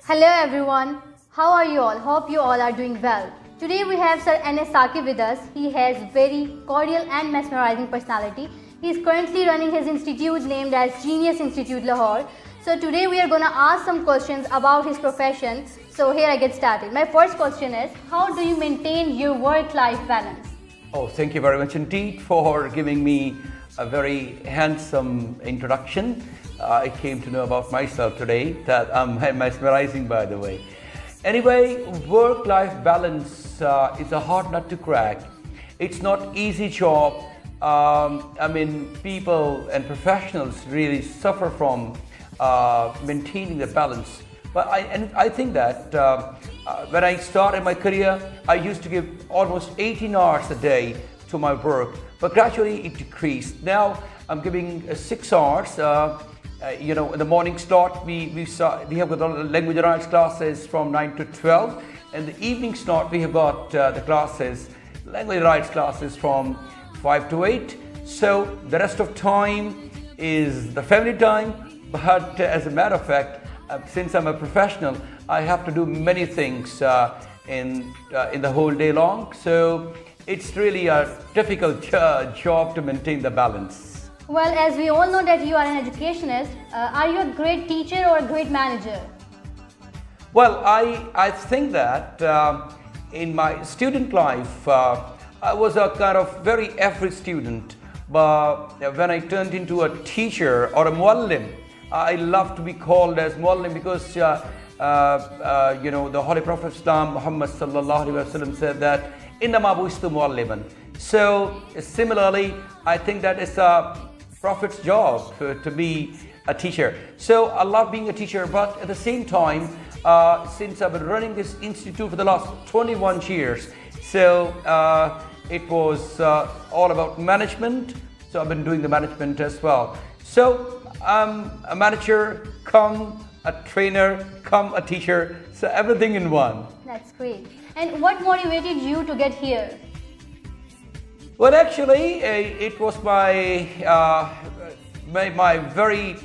Hello everyone, how are you all? Hope you all are doing well. Today we have Sir NA Saqib with us. He has very cordial and mesmerizing personality. He is currently running his institute named as Genius Institute Lahore. So today we are going to ask some questions about his profession. So here I get started. My first question is, how do you maintain your work-life balance? Oh, thank you very much indeed for giving me a very handsome introduction. I came to know about myself today that I'm mesmerizing, by the way. Anyway, work-life balance is a hard nut to crack. It's not easy job. People and professionals really suffer from maintaining the balance. But I think that when I started my career, I used to give almost 18 hours a day to my work, but gradually it decreased. Now I'm giving 6 hours. In the morning slot, we have got the language and arts classes from 9 to 12, and the evening slot we have got the classes, language and arts classes from 5 to 8. So the rest of time is the family time. But as a matter of fact, since I'm a professional, I have to do many things in the whole day long. So it's really a difficult job to maintain the balance. Well, as we all know that you are an educationist, are you a great teacher or a great manager? Well, I think that in my student life, I was a kind of very average student. But when I turned into a teacher or a muallim, I love to be called as muallim because the Holy Prophet Islam, Muhammad sallallahu alaihi wasallam said that innama bu'istu mualliman. So similarly, I think that it's a Prophet's job to be a teacher. So I love being a teacher, but at the same time, since I've been running this institute for the last 21 years, so it was all about management. So I've been doing the management as well. So I'm a manager, come a trainer, come a teacher, so everything in one. That's great. And what motivated you to get here? Well, actually, it was my very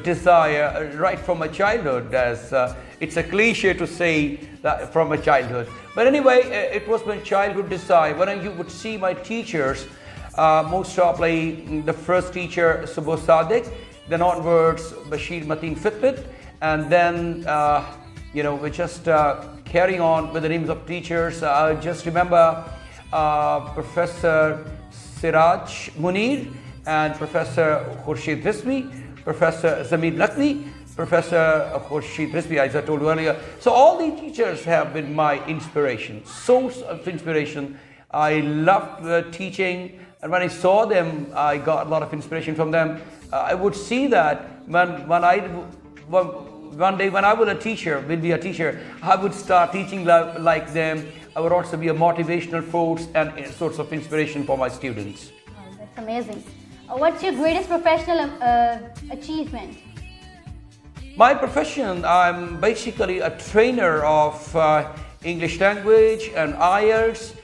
desire right from my childhood, as it's a cliche to say that from my childhood. But anyway, it was my childhood desire. When you would see my teachers, most probably the first teacher, Subo Sadiq, then onwards, Bashir Mateen Fitbit, and then, we just carrying on with the names of teachers. I just remember Professor Siraj Munir and Professor Khurshid Rizvi, Professor Zamir Lakni, Professor Khurshid Rizvi, as I told you earlier. So all these teachers have been my inspiration, source of inspiration. I loved teaching, and when I saw them, I got a lot of inspiration from them. I would see that one day when I will be a teacher, I would start teaching like them. I would also be a motivational force and a source of inspiration for my students. Oh, that's amazing. What's your greatest professional achievement? My profession, I'm basically a trainer of English language and IELTS.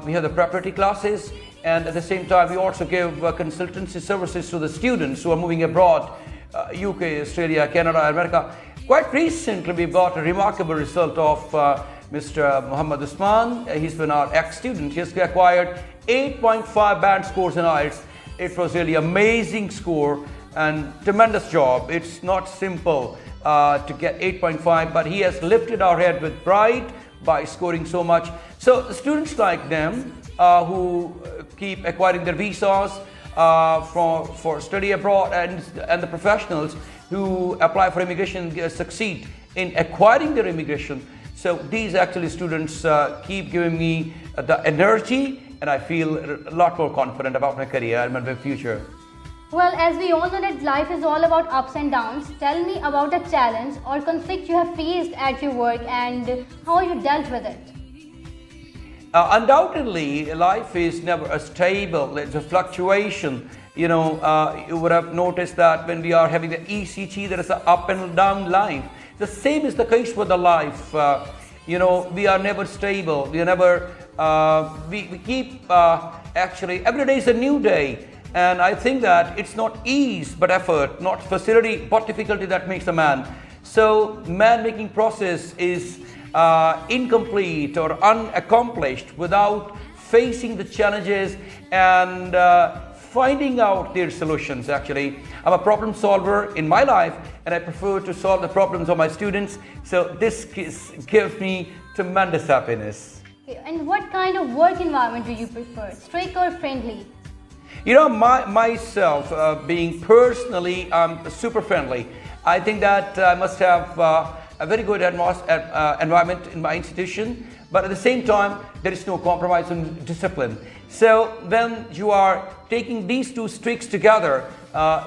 We have the preparatory classes, and at the same time, we also give consultancy services to the students who are moving abroad, UK, Australia, Canada, America. Quite recently, we got a remarkable result of Mr. Muhammad Usman. He's been our ex-student. He has acquired 8.5 band scores in IELTS. It was really amazing score and tremendous job. It's not simple to get 8.5, but he has lifted our head with pride by scoring so much. So the students like them who keep acquiring their visas for study abroad, and the professionals who apply for immigration succeed in acquiring their immigration. So these actually students keep giving me the energy, and I feel a lot more confident about my career and my future. Well, as we all know that life is all about ups and downs, tell me about a challenge or conflict you have faced at your work and how you dealt with it. Undoubtedly, life is never stable. There's a fluctuation. You would have noticed that when we are having the ECG, there is an up and down line. The same is the case with the life. We are never stable. We are never. We keep actually every day is a new day. And I think that it's not ease but effort, not facility but difficulty that makes a man. So man-making process is incomplete or unaccomplished without facing the challenges and finding out their solutions. Actually, I'm a problem solver in my life, and I prefer to solve the problems of my students. So this gives me tremendous happiness. Okay, and what kind of work environment do you prefer, strict or friendly? You know, myself, being personally, super friendly. I think that I must have a very good environment in my institution, but at the same time, there is no compromise on discipline. So when you are taking these two streaks together,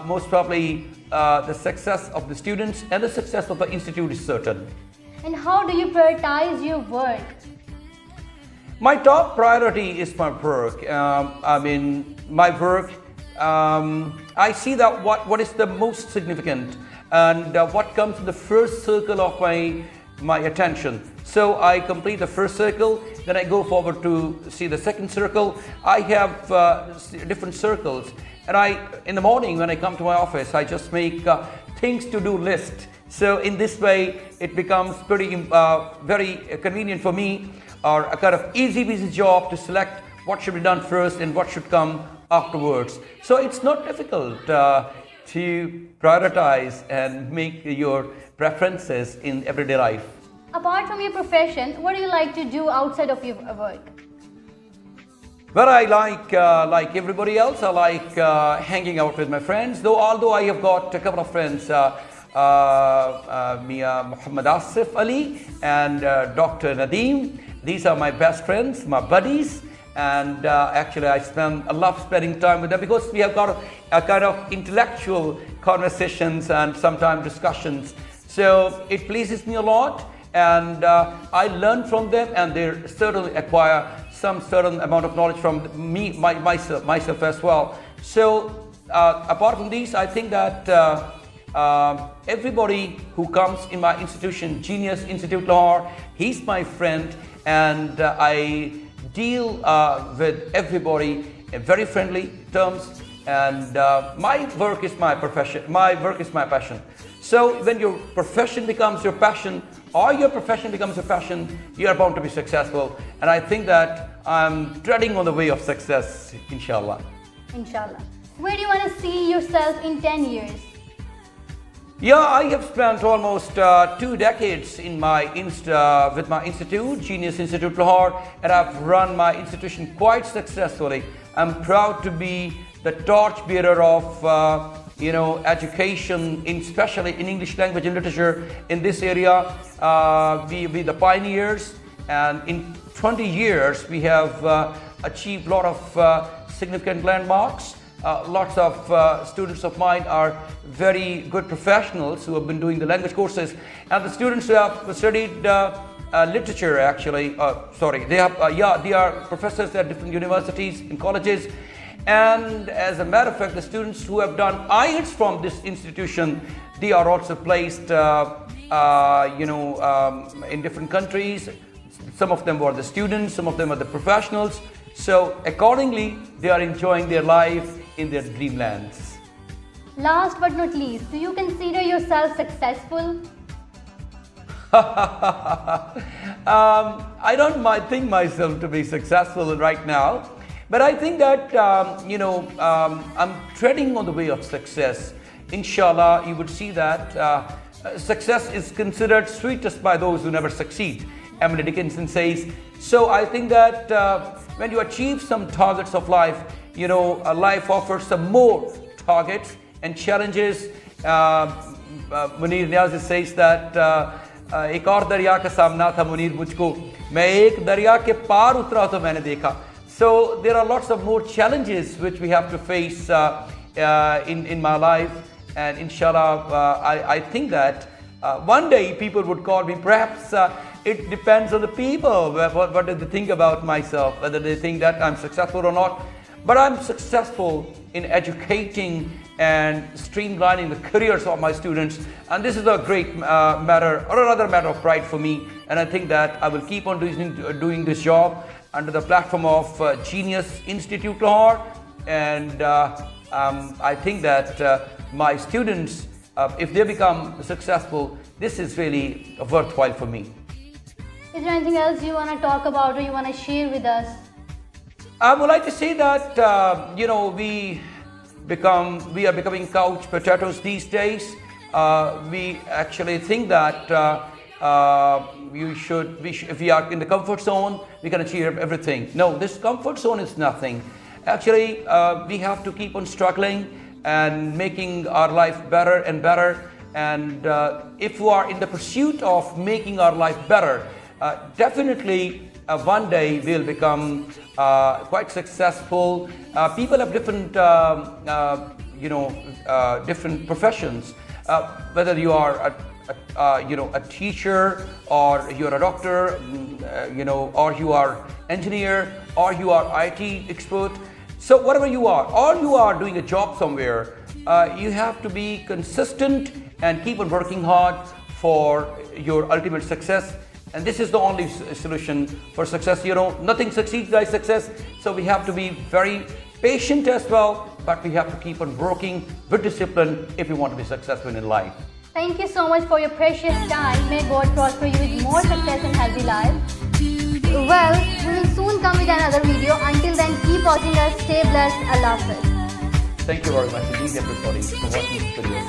most probably the success of the students and the success of the institute is certain. And how do you prioritize your work? My top priority is my work. My work, I see that what is the most significant and what comes in the first circle of my attention. So I complete the first circle, then I go forward to see the second circle. I have different circles, and in the morning when I come to my office, I just make things to do list. So in this way, it becomes very convenient for me, or a kind of easy job to select what should be done first and what should come afterwards. So it's not difficult to prioritize and make your preferences in everyday life. Apart from your profession, what do you like to do outside of your work? Well, I like everybody else, I like hanging out with my friends. Although I have got a couple of friends, Muhammad Asif Ali and Dr. Nadeem. These are my best friends, my buddies, and actually I love spending time with them because we have got a kind of intellectual conversations and sometimes discussions. So it pleases me a lot, and I learn from them, and they certainly acquire some certain amount of knowledge from me, myself as well. So apart from these, I think that everybody who comes in my institution, Genius Institute Lahore, he's my friend, and I deal with everybody in very friendly terms, and my work is my profession, my work is my passion. So when your profession becomes your passion, or your profession becomes your passion, you are bound to be successful, and I think that I'm treading on the way of success, inshallah. Inshallah. Where do you want to see yourself in 10 years? Yeah, I have spent almost 2 decades in with my institute, Genius Institute Lahore, and I've run my institution quite successfully. I'm proud to be the torchbearer of education, especially in English language and literature in this area. We the pioneers, and in 20 years we have achieved a lot of significant landmarks. Lots of students of mine are very good professionals who have been doing the language courses, and the students who have studied literature, actually, they are professors at different universities and colleges. And as a matter of fact, the students who have done IELTS from this institution, they are also placed in different countries. Some of them were the students, some of them are the professionals. So accordingly, they are enjoying their life in their dreamlands. Last but not least, do you consider yourself successful? I don't think myself to be successful right now, but I think that I'm treading on the way of success. Inshallah, you would see that success is considered sweetest by those who never succeed. Emily Dickinson says. So I think that when you achieve some targets of life, life offers some more targets and challenges. Munir Niazi says that एक और दरिया का सामना था मुनीर मुझको, मैं एक दरिया के पार उतरा तो मैंने देखा. So there are lots of more challenges which we have to face in my life, and inshallah I think that one day people would call me. Perhaps it depends on the people, what do they think about myself, whether they think that I'm successful or not. But I'm successful in educating and streamlining the careers of my students, and this is a great matter, or another matter of pride for me. And I think that I will keep on doing this job under the platform of Genius Institute Lahore. And I think that my students, if they become successful, this is really worthwhile for me. Is there anything else you want to talk about or you want to share with us? I would like to say that we are becoming couch potatoes these days. We actually think that if we are in the comfort zone, we can achieve everything. No, this comfort zone is nothing. Actually, we have to keep on struggling and making our life better and better. And if we are in the pursuit of making our life better, definitely one day we'll become quite successful. People have different, different professions. Whether you are a teacher, or you're a doctor, or you are engineer, or you are IT expert. So whatever you are, or you are doing a job somewhere, you have to be consistent and keep on working hard for your ultimate success. And this is the only solution for success. Nothing succeeds by success. So we have to be very patient as well, but we have to keep on working with discipline if we want to be successful in life. Thank you so much for your precious time. May God prosper you with more success and healthy life. Well, we will soon come with another video. Until then, keep watching us. Stay blessed. Allah Hafiz. Thank you very much indeed, everybody, for watching this video.